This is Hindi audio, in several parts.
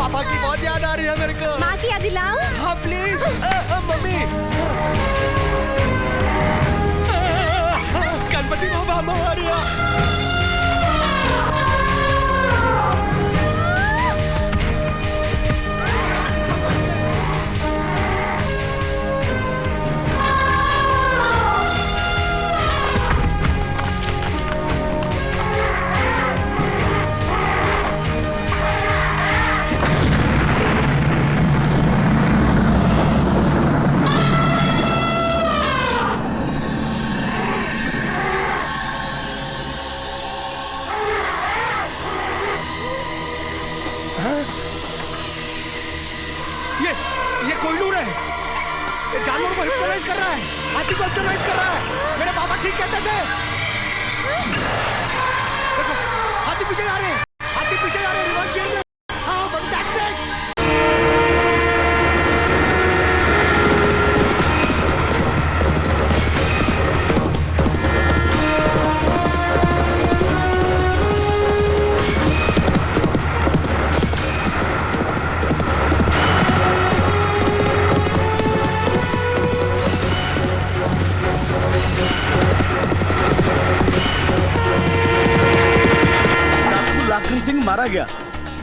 पापा की बहुत याद आ रही है मेरे को। माँ की याद दिलाऊं? हाँ प्लीज। मम्मी गणपति बाबा मोरिया। ये कोहिनूर है। ये जानवर को हिप्नोटाइज कर रहा है, हाथी को हिप्नोटाइज कर रहा है। मेरे पापा ठीक कहते थे। देखो हाथी पीछे जा रहे हैं, हाथी पीछे जा रहे हैं। रिवर्स गियर में। हाँ फैंटास्टिक। सिंह मारा गया,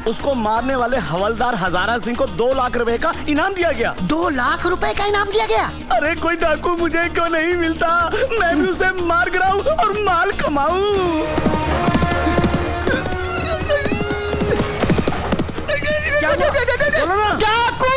उसको मारने वाले हवलदार हजारा सिंह को 2 लाख रुपए का इनाम दिया गया। 2 लाख रुपए का इनाम दिया गया? अरे कोई डाकू मुझे क्यों नहीं मिलता, मैं भी उसे मार गिराऊं और माल कमाऊं। बोलो ना। डाकू!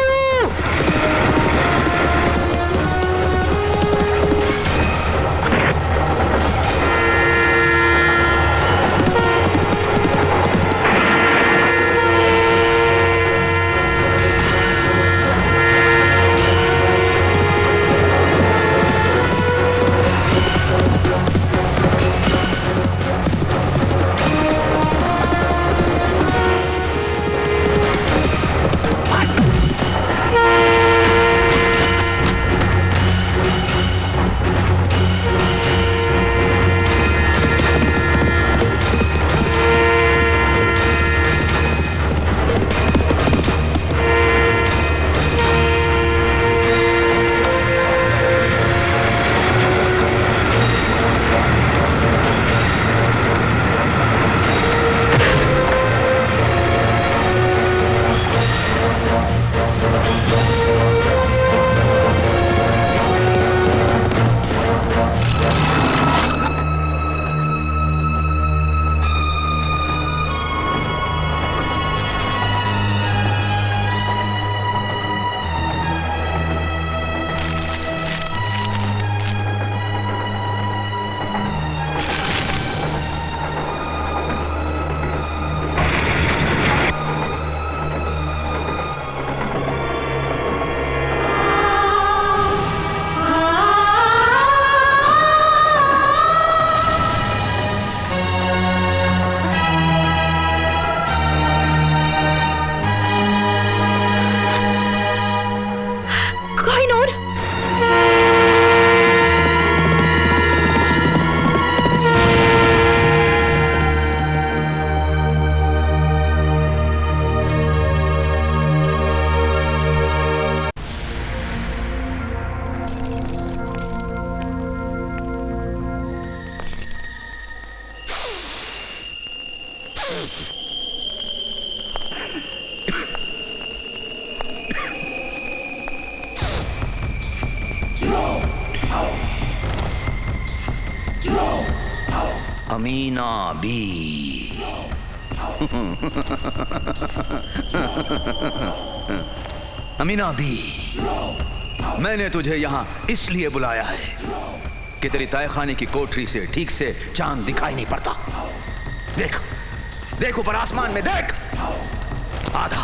अमीना बी। अमीना बी, मैंने तुझे यहाँ इसलिए बुलाया है कि तेरी तहखाने की कोठरी से ठीक से चांद दिखाई नहीं पड़ता। देख देख ऊपर आसमान में देख, आधा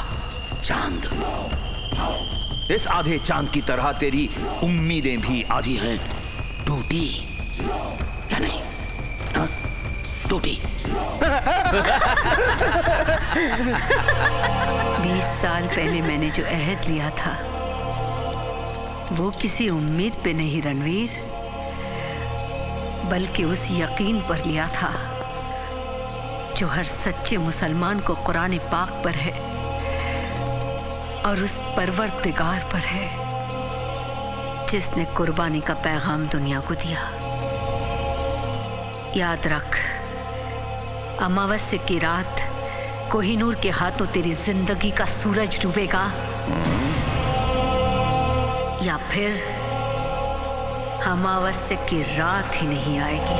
चांद। इस आधे चांद की तरह तेरी उम्मीदें भी आधी हैं टूटी या नहीं? हाँ? टूटी। 20 साल पहले मैंने जो अहद लिया था वो किसी उम्मीद पे नहीं रणवीर, बल्कि उस यकीन पर लिया था जो हर सच्चे मुसलमान को कुरान पाक पर है और उस परवरदिगार पर है जिसने कुर्बानी का पैगाम दुनिया को दिया। याद रख, अमावस्या की रात कोहिनूर के हाथों तेरी जिंदगी का सूरज डूबेगा या फिर अमावस्या की रात ही नहीं आएगी।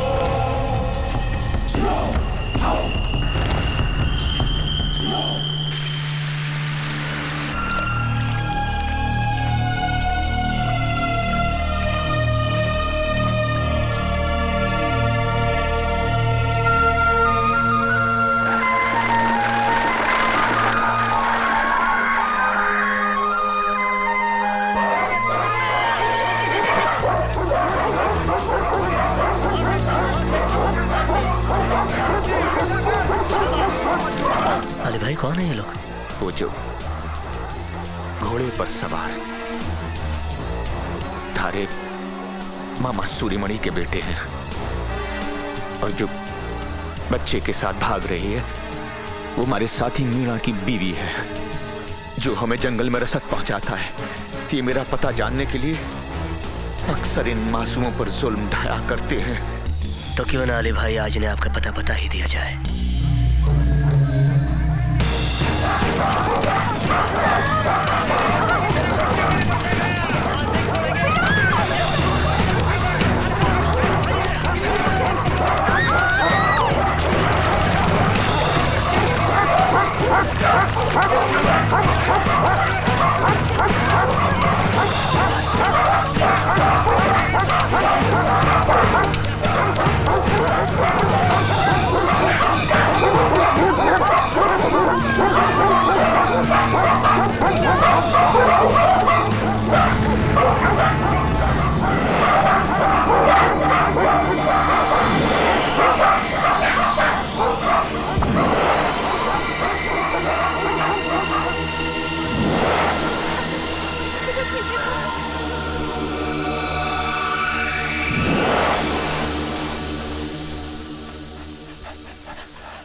भाई कौन है ये लोग? वो जो घोड़े पर सवार थारे मामा सूरीमणि के बेटे हैं और जो बच्चे के साथ भाग रही है वो हमारे साथी मीणा की बीवी है, जो हमें जंगल में रसद पहुंचाता है। ये मेरा पता जानने के लिए अक्सर इन मासूमों पर जुल्म ढाया करते हैं। तो क्यों ना अली भाई आज ने आपका पता बता ही दिया जाए।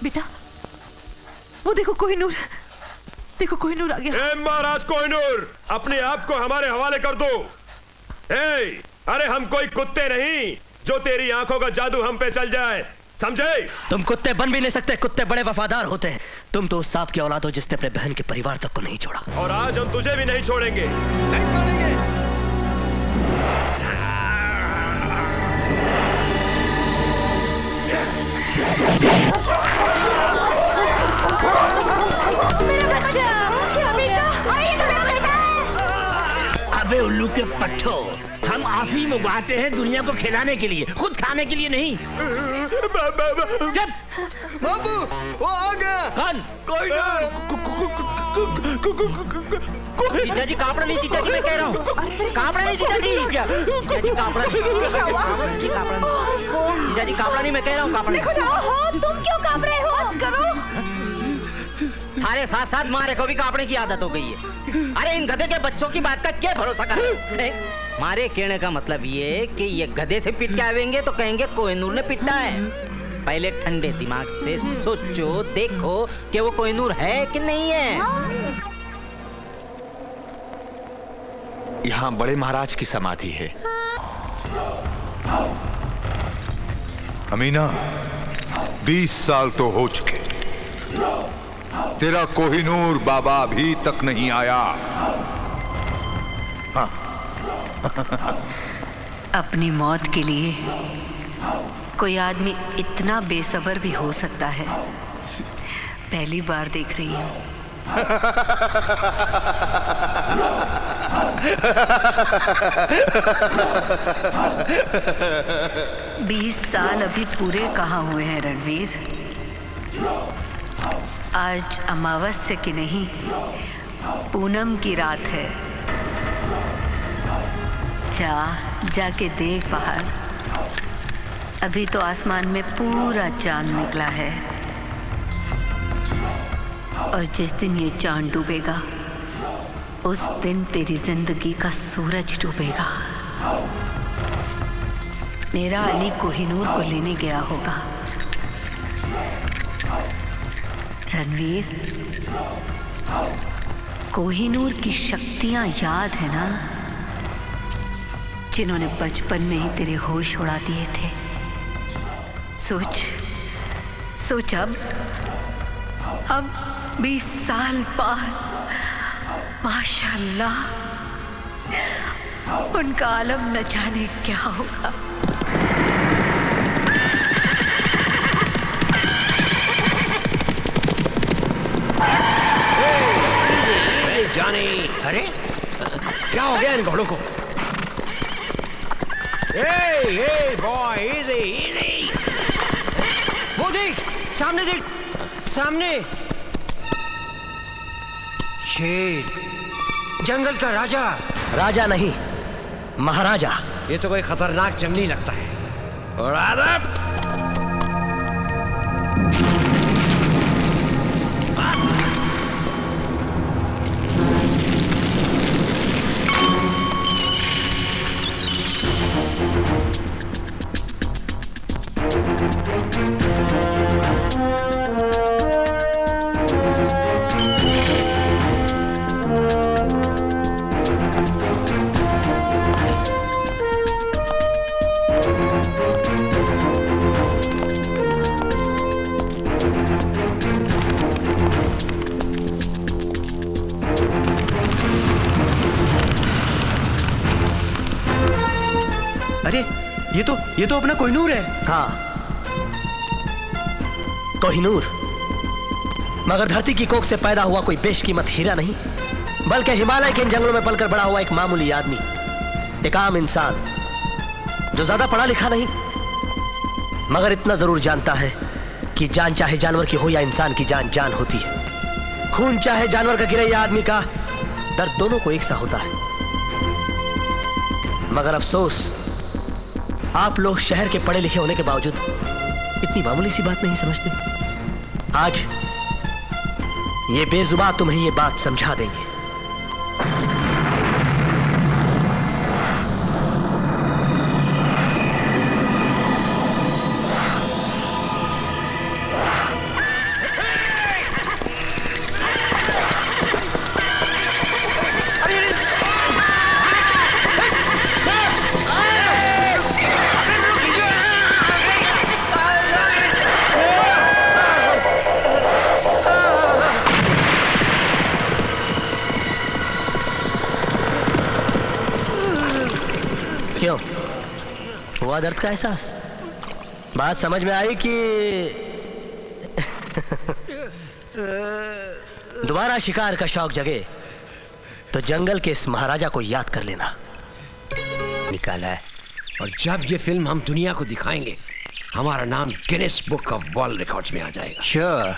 बेटा, वो देखो कोहिनूर, देखो कोहिनूर आ गया। महाराज कोहिनूर, अपने आप को हमारे हवाले कर दो। अरे हम कोई कुत्ते नहीं जो तेरी आंखों का जादू हम पे चल जाए, समझे? तुम कुत्ते बन भी नहीं सकते, कुत्ते बड़े वफादार होते हैं। तुम तो उस सांप की औलाद हो जिसने अपने बहन के परिवार तक को नहीं छोड़ा। और आज हम तुझे भी नहीं छोड़ेंगे। नहीं छोड़ेंगे। मेरा बच्चा, क्या बेटा? अरे ये तो मेरा बेटा है। अबे उल्लू के पट्टो, हम अफीम उगाते हैं दुनिया को खिलाने के लिए, खुद खाने के लिए नहीं। जब बाबू वो आ गया। कौन? जीजा जी कापड़ा नहीं, जीजा जी मैं कह रहा हूँ कापड़ा नहीं, जीजा जी। जीजा जी कापड़ा नहीं, जी कापड़ा नहीं, जीजा जी कापड़ा नहीं, मैं कह रहा हूँ कापड़ा नहीं। तुम क्यों कांप रहे हो? करो। थारे साथ साथ मारे को भी कापने की आदत हो गई है। अरे इन गधे के बच्चों की बात का क्या भरोसा कर? मारे कहने का मतलब ये कि ये गधे से पिट के आवेंगे तो कहेंगे कोहिनूर ने पिटा है। पहले ठंडे दिमाग से सोचो, देखो कि वो कोहिनूर है कि नहीं है। यहाँ बड़े महाराज की समाधि है। अमीना, 20 साल तो हो चुके, तेरा कोहिनूर बाबा अभी तक नहीं आया। हाँ। अपनी मौत के लिए कोई आदमी इतना बेसब्र भी हो सकता है, पहली बार देख रही हूँ। 20 साल अभी पूरे कहाँ हुए हैं रणवीर? आज अमावस्या की नहीं, पूनम की रात है। जाके देख बाहर, अभी तो आसमान में पूरा चांद निकला है। और जिस दिन ये चांद डूबेगा उस दिन तेरी जिंदगी का सूरज डूबेगा। मेरा अली कोहिनूर को लेने गया होगा। रणवीर, कोहिनूर की शक्तियां याद है ना, जिन्होंने बचपन में ही तेरे होश उड़ा दिए थे। सोच सोच, अब 20 साल बाद माशाल्लाह उनका आलम न जाने क्या होगा। जाने अरे क्या हो गया इन घोड़ों को? Hey boy, easy, easy. वो देख, सामने देख, सामने शेर, जंगल का राजा। राजा नहीं, महाराजा। ये तो कोई खतरनाक जंगली लगता है। और आदब अरे ये तो अपना कोहिनूर है। हाँ, कोहिनूर मगर धरती की कोख से पैदा हुआ कोई बेशकीमत हीरा नहीं, बल्कि हिमालय के इन जंगलों में पलकर बड़ा हुआ एक मामूली आदमी, एक आम इंसान जो ज्यादा पढ़ा लिखा नहीं, मगर इतना जरूर जानता है कि जान चाहे जानवर की हो या इंसान की जान जान होती है। खून चाहे जानवर का गिरे या आदमी का, दर्द दोनों को एक सा होता है। मगर अफसोस, आप लोग शहर के पढ़े लिखे होने के बावजूद इतनी मामूली सी बात नहीं समझते। आज ये बेजुबान तुम्हें ये बात समझा देंगे। क्यों हुआ दर्द का एहसास? बात समझ में आई कि दोबारा शिकार का शौक जगे तो जंगल के इस महाराजा को याद कर लेना। निकाला है, और जब ये फिल्म हम दुनिया को दिखाएंगे, हमारा नाम Guinness book of world records में आ जाएगा। श्योर।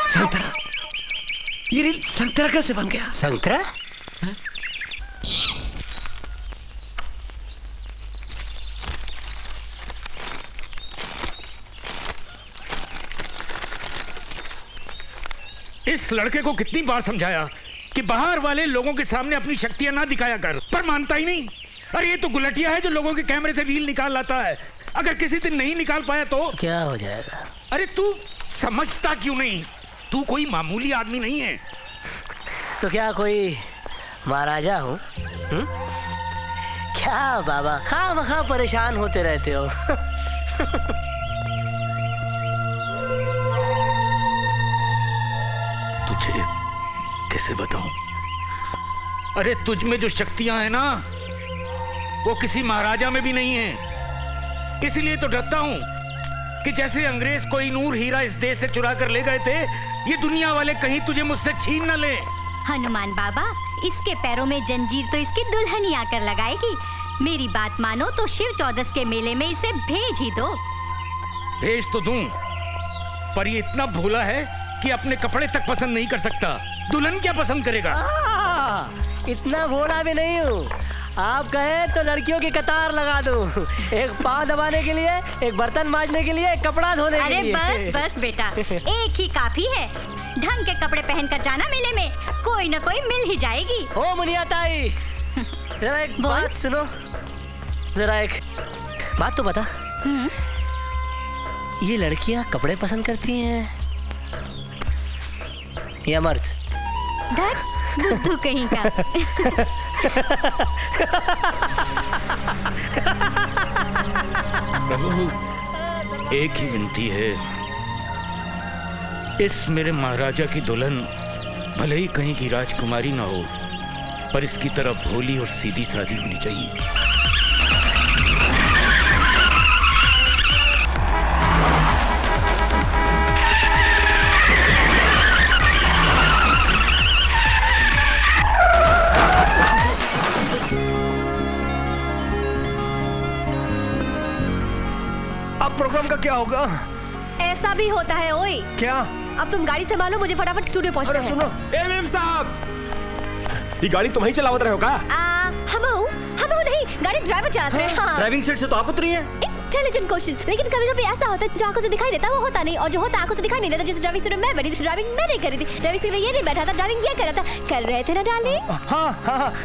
संतरा, ये रील संतरा कैसे बन गया? संतरा? इस लड़के को कितनी बार समझाया कि बाहर वाले लोगों के सामने अपनी शक्तियां ना दिखाया कर, पर मानता ही नहीं। अरे ये तो गुलटिया है जो लोगों के कैमरे से रील निकाल लाता है। अगर किसी दिन नहीं निकाल पाया तो क्या हो जाएगा? अरे तू समझता क्यों नहीं? तू कोई मामूली आदमी नहीं है। तो क्या कोई महाराजा हूँ? क्या बाबा खामखा परेशान होते रहते हो? तुझे कैसे बताऊं? अरे तुझ में जो शक्तियां हैं ना, वो किसी महाराजा में भी नहीं है। इसीलिए तो डरता हूं कि जैसे अंग्रेज कोहिनूर हीरा इस देश से चुरा कर ले गए थे, ये दुनिया वाले कहीं तुझे मुझसे छीन न ले। हनुमान बाबा, इसके पैरों में जंजीर तो इसकी दुल्हन ही आकर लगाएगी। मेरी बात मानो तो शिव चौदस के मेले में इसे भेज ही दो। भेज तो दूं, पर ये इतना भोला है कि अपने कपड़े तक पसंद नहीं कर सकता। दुल्हन क्या पसंद करेगा? इतना भोला भी नहीं हूँ। आप कहें तो लड़कियों की कतार लगा दूं। एक पाँव दबाने के लिए, एक बर्तन मांजने के लिए, एक कपड़ा धोने के लिए। अरे बस बस बेटा, एक ही काफी है। ढंग के कपड़े पहनकर जाना मेले में, कोई ना कोई मिल ही जाएगी। ओ मुनिया ताई, जरा एक बात सुनो। जरा एक बात तो बता, ये लड़कियां कपड़े पसंद करती हैं या मर्द? धत बुद्धू कहीं का। प्रभु, एक ही विनती है, इस मेरे महाराजा की दुल्हन भले ही कहीं की राजकुमारी ना हो, पर इसकी तरह भोली और सीधी सादी होनी चाहिए। अब प्रोग्राम का क्या होगा? ऐसा भी होता है। ओए क्या? अब तुम गाड़ी संभालो, मुझे फटाफट स्टूडियो पहुंचना है। सुनो, एमएम साहब, ये गाड़ी तुम ही चलावत रहे हो का? हम नहीं, गाड़ी ड्राइवर चलाते हैं। हाँ। ड्राइविंग सीट से तो आप उतरी हैं। इंटेलिजेंट क्वेश्चन, लेकिन कभी-कभी ऐसा होता है जो आंखों से दिखाई देता है वो होता नहीं, और जो होता है आंखों से दिखाई नहीं देता। जैसे ड्राइविंग सीट में मैं बैठी थी, ड्राइविंग मैं नहीं कर रही थी, ड्राइविंग सीट में ये नहीं बैठा था, ड्राइविंग ये कर रहा था। कर रहे थे ना डाले? हाँ,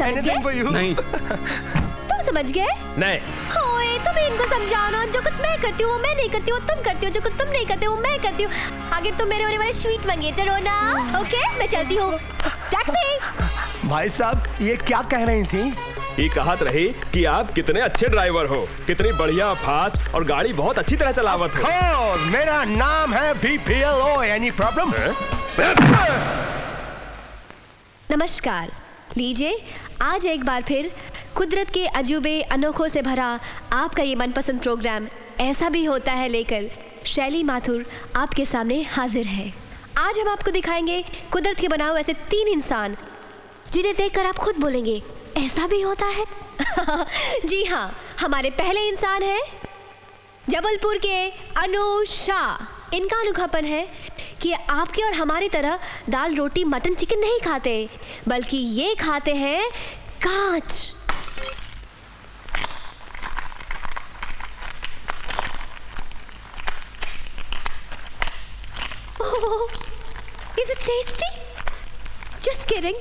anything for you? नहीं। तुम समझ गए? नहीं। ओए, तुम इनको समझाओ ना, जो कुछ मैं करती हूँ वो मैं नहीं करती हूँ, तुम करती हो, जो कुछ तुम नहीं करते हो वो मैं करती हूँ। आगे तुम मेरे होने वाले स्वीट मंगेटर हो ना? ओके, मैं चलती हूँ। टैक्सी। भाई साहब, ये क्या कह रही थी? ये कहत रही कि आप कितने अच्छे ड्राइवर हो, कितनी बढ़िया फास्ट और गाड़ी बहुत अच्छी तरह चलावत हो। मेरा नाम है BPLO। Any problem? नमस्कार, लीजिए आज एक बार फिर कुदरत के अजूबे अनोखों से भरा आपका ये मनपसंद प्रोग्राम ऐसा भी होता है लेकर शैली माथुर आपके सामने हाजिर है। आज हम आपको दिखाएंगे कुदरत के बनाए ऐसे 3 इंसान जिन्हें देखकर आप खुद बोलेंगे ऐसा भी होता है। जी हाँ, हमारे पहले इंसान हैं जबलपुर के अनु शाह। इनका अनोखापन है कि आपके और हमारी तरह दाल रोटी मटन चिकन नहीं खाते, बल्कि ये खाते हैं कांच। Oh, is it tasty? Just kidding.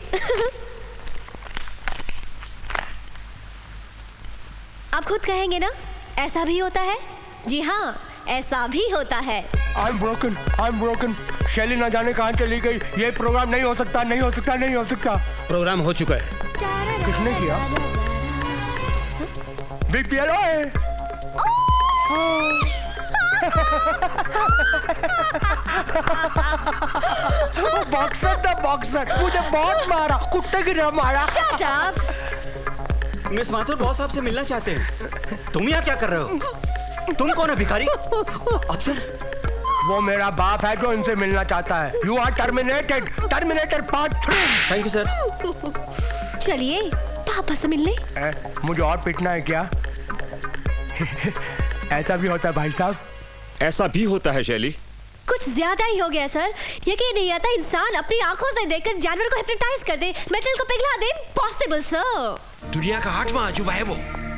आप खुद कहेंगे ना, ऐसा भी होता है? जी हाँ, ऐसा भी होता है। I'm broken. शैली ना जाने कहाँ चली गई। ये प्रोग्राम नहीं हो सकता, नहीं हो सकता, नहीं हो सकता। प्रोग्राम हो चुका है। किसने किया? BPLO है। बॉक्सर मुझे बहुत मारा, कुत्ते की तरह मारा। Shut up! Miss Mathur boss आपसे मिलना चाहते हैं। तुम यहाँ क्या कर रहे हो? तुम कौन है भिखारी? अफसर, वो मेरा बाप है जो इनसे मिलना चाहता है। You are terminated. Terminator Part 3. Thank you sir. चलिए पापा से मिलने। मुझे और पिटना है क्या? ऐसा भी होता है भाई साहब? ऐसा भी होता है शैली। कुछ ज्यादा ही हो गया सर। यकीन नहीं आता इंसान अपनी आंखों से देखकर जानवर को हिप्नोटाइज कर दे, मेटल को पिघला दे। Possible sir. दुनिया का 8वां अजूबा है वो।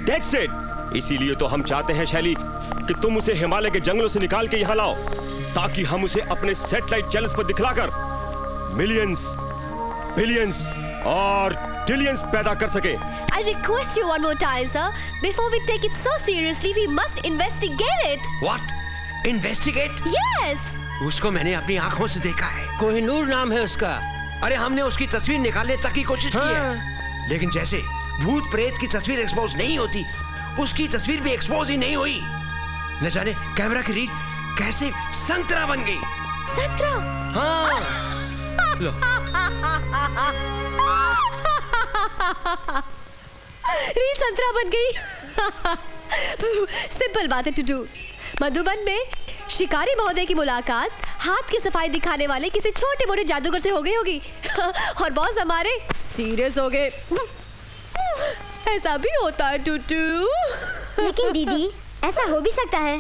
That's it. इसीलिए तो हम चाहते हैं शैली कि तुम उसे हिमालय के जंगलों से निकाल के यहाँ लाओ, ताकि हम उसे अपने सैटेलाइट चैनल्स पर दिखलाकर मिलियंस, बिलियंस और ट्रिलियंस पैदा कर सके। I request you one more time, sir. Before we take it so seriously, we must investigate it. What? Investigate? Yes. उसको मैंने अपनी आंखों से देखा है। कोहिनूर नाम है उसका। अरे हमने उसकी तस्वीर निकालने तक की कोशिश की है, लेकिन जैसे भूत प्रेत की तस्वीर एक्सपोज नहीं होती, उसकी तस्वीर भी एक्सपोज ही नहीं हुई। न जाने कैमरा की रीड कैसे संतरा बन गई। संतरा? हाँ। लो। रील संतरा बन गई। सिंपल बात है टुटू। मधुबन में शिकारी महोदय की मुलाकात हाथ की सफाई दिखाने वाले किसी छोटे मोटे जादूगर से हो गई होगी और बॉस हमारे सीरियस हो गए। ऐसा भी होता है टुटू। लेकिन दीदी ऐसा हो भी सकता है।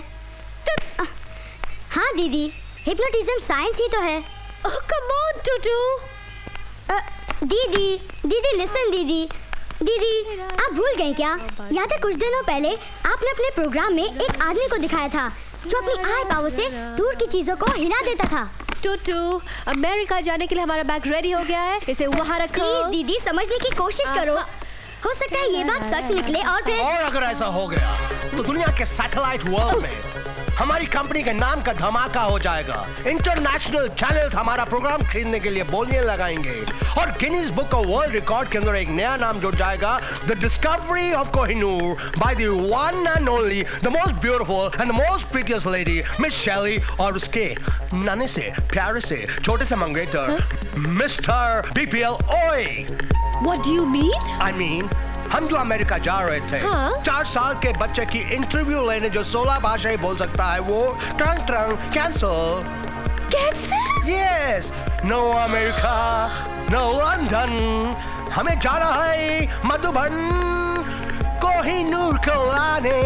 हाँ दीदी, हिप्नोटिज्म साइंस ही तो है। ओह कम ऑन टुटू। दीदी दीदी लिसन दीदी। दीदी आप भूल गए क्या? याद है कुछ दिनों पहले आपने अपने प्रोग्राम में एक आदमी को दिखाया था जो अपनी आई पावर से दूर की चीजों को हिला देता था। टुटू, अमेरिका जाने के लिए हमारा बैग रेडी हो गया है, इसे वहाँ रखो। प्लीज दीदी समझने की कोशिश करो, हो सकता है ये बात सच निकले और फिर। और अगर ऐसा हो गया तो दुनिया के सैटेलाइट वर्ल्ड में हमारी कंपनी के नाम का धमाका हो जाएगा। इंटरनेशनल चैनल्स हमारा प्रोग्राम खरीदने के लिए बोलियां लगाएंगे और Guinness book of world record के अंदर एक नया नाम जुड़ जाएगा, the discovery of Kohinoor by the one and only, the most beautiful and the most prettiest lady Miss Shelly, और उसके नाने से प्यारे से छोटे से मंगेतर मिस्टर बीपीएल ओए। What do you mean? I mean, हम जो अमेरिका जा रहे थे, 4 साल के बच्चे की इंटरव्यू लेने जो 16 भाषाएं बोल सकता है, वो turn cancel. Cancel? Yes, no America, no London, हमें जाना है मधुबन कोहिनूर को लाने।